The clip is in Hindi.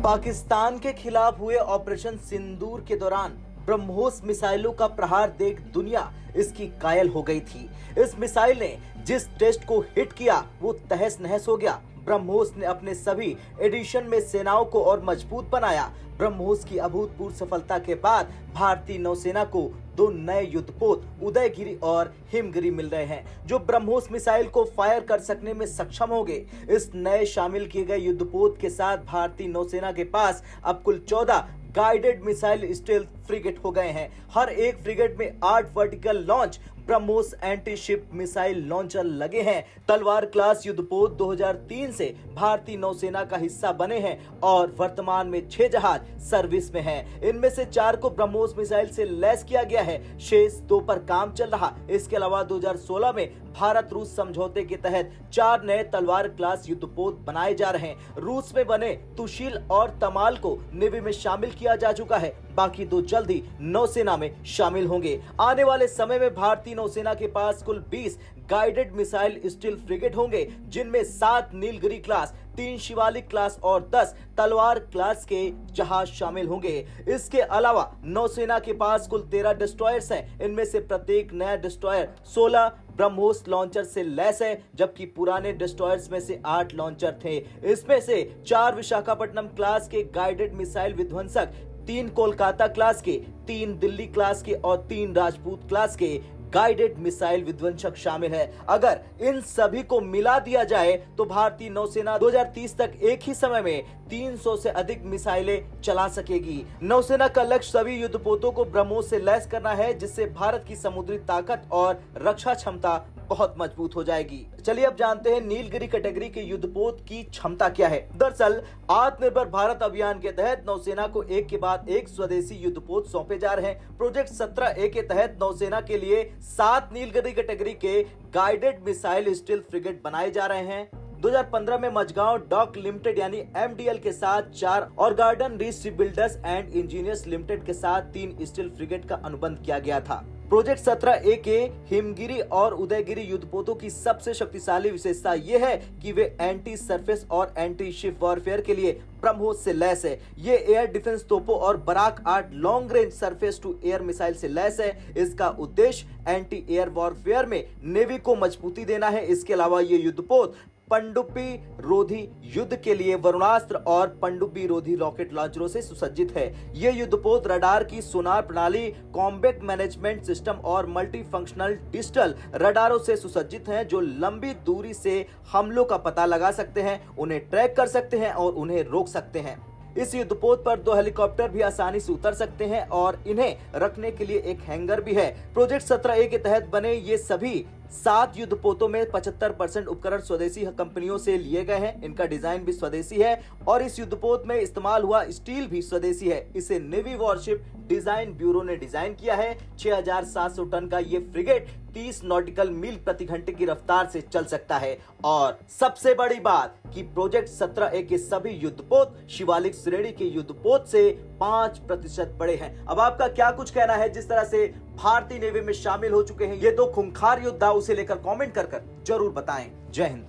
पाकिस्तान के खिलाफ हुए ऑपरेशन सिंदूर के दौरान ब्रह्मोस मिसाइलों का प्रहार देख दुनिया इसकी कायल हो गई थी। इस मिसाइल ने जिस टेस्ट को हिट किया वो तहस नहस हो गया। ब्रह्मोस ने अपने सभी एडिशन में सेनाओं को और मजबूत बनाया। ब्रह्मोस की अभूतपूर्व सफलता के बाद भारतीय नौसेना को दो नए युद्धपोत उदयगिरी और हिमगिरी मिल रहे हैं, जो ब्रह्मोस मिसाइल को फायर कर सकने में सक्षम होंगे। इस नए शामिल किए गए युद्धपोत के साथ भारतीय नौसेना के पास अब कुल 14 गाइडेड मिसाइल स्टेल्थ फ्रिगेट हो गए हैं। हर एक फ्रिगेट में 8 vertical launch BrahMos anti ship missile launcher लगे हैं। तलवार क्लास युद्धपोत 2003 से भारतीय नौसेना का हिस्सा बने हैं और वर्तमान में 6 जहाज सर्विस में हैं। इनमें से 4 को ब्रह्मोस मिसाइल से लैस किया गया है, शेष 2 पर काम चल रहा। इसके अलावा 2016 में भारत रूस समझौते के तहत 4 नए तलवार क्लास युद्धपोत बनाए जा रहे हैं। रूस में बने तुशील और तमाल को नेवी में शामिल किया जा चुका है, बाकी 2 जल्द ही नौसेना में शामिल होंगे। आने वाले समय में भारतीय नौसेना के पास कुल 20 गाइडेड मिसाइल स्टील फ्रिगेट होंगे, जिनमें 7 नीलगिरी क्लास, 3 शिवालिक क्लास और 10 तलवार क्लास के जहाज शामिल होंगे। इसके अलावा नौसेना के पास कुल 13 डिस्ट्रॉयर्स हैं। इनमें से प्रत्येक नया डिस्ट्रॉयर 16 ब्रह्मोस लॉन्चर से लैस है, जबकि पुराने डिस्ट्रॉयर्स में से 8 लॉन्चर थे। इसमें से 4 विशाखापट्टनम क्लास के गाइडेड मिसाइल विध्वंसक, 3 कोलकाता क्लास के, 3 दिल्ली क्लास के और 3 राजपूत क्लास के गाइडेड मिसाइल विध्वंसक शामिल है। अगर इन सभी को मिला दिया जाए तो भारतीय नौसेना 2030 तक एक ही समय में 300 से अधिक मिसाइलें चला सकेगी। नौसेना का लक्ष्य सभी युद्धपोतों को ब्रह्मोस से लैस करना है, जिससे भारत की समुद्री ताकत और रक्षा क्षमता बहुत मजबूत हो जाएगी। चलिए अब जानते हैं नीलगिरी कैटेगरी के युद्धपोत की क्षमता क्या है। दरअसल आत्मनिर्भर भारत अभियान के तहत नौसेना को एक के बाद एक स्वदेशी युद्धपोत सौंपे जा रहे हैं। प्रोजेक्ट 17A के तहत नौसेना के लिए 7 नीलगिरी कैटेगरी के गाइडेड मिसाइल स्टील्थ फ्रिगेट बनाए जा रहे हैं। 2015 में मझगांव डॉक लिमिटेड यानी MDL के साथ 4 और garden reach shipbuilders and engineers limited के साथ 3 स्टील फ्रिगेट का अनुबंध किया गया था। प्रोजेक्ट 17A के हिमगिरी और उदयगिरी युद्धपोतों की सबसे शक्तिशाली विशेषता यह है कि वे एंटी सरफेस और एंटी शिप वॉरफेयर के लिए ब्रह्मोस से लैस है। ये एयर डिफेंस तोपों और Barak 8 long range surface to air missile से लैस है। इसका उद्देश्य एंटी एयर वॉरफेयर में नेवी को मजबूती देना है। इसके अलावा ये युद्धपोत पनडुब्बी रोधी युद्ध के लिए वरुणास्त्र और पनडुब्बी रोधी रॉकेट लॉन्चरों से सुसज्जित है। ये युद्धपोत रडार की सोनार प्रणाली, कॉम्बैट मैनेजमेंट सिस्टम और मल्टी फंक्शनल डिजिटल रडारों से सुसज्जित हैं, जो लंबी दूरी से हमलों का पता लगा सकते हैं, उन्हें ट्रैक कर सकते हैं और उन्हें रोक सकते हैं। इस युद्धपोत पर 2 हेलीकॉप्टर भी आसानी से उतर सकते हैं और इन्हें रखने के लिए एक हैंगर भी है। प्रोजेक्ट 17A के तहत बने ये सभी 7 युद्धपोतों में 75% उपकरण स्वदेशी कंपनियों से लिए गए हैं। इनका डिजाइन भी स्वदेशी है और इस युद्धपोत में इस्तेमाल हुआ स्टील भी स्वदेशी है। इसे नेवी वॉरशिप डिजाइन ब्यूरो ने डिजाइन किया है। 6700 टन का ये फ्रिगेट 30 नॉटिकल मील प्रति घंटे की रफ्तार से चल सकता है। और सबसे बड़ी बात कि प्रोजेक्ट 17A के सभी युद्धपोत शिवालिक श्रेणी के युद्धपोत से 5% बड़े हैं। अब आपका क्या कुछ कहना है? जिस तरह से भारतीय नेवी में शामिल हो चुके हैं ये 2 खूंखार योद्धा, उसे लेकर कमेंट कर जरूर बताएं। जय हिंद।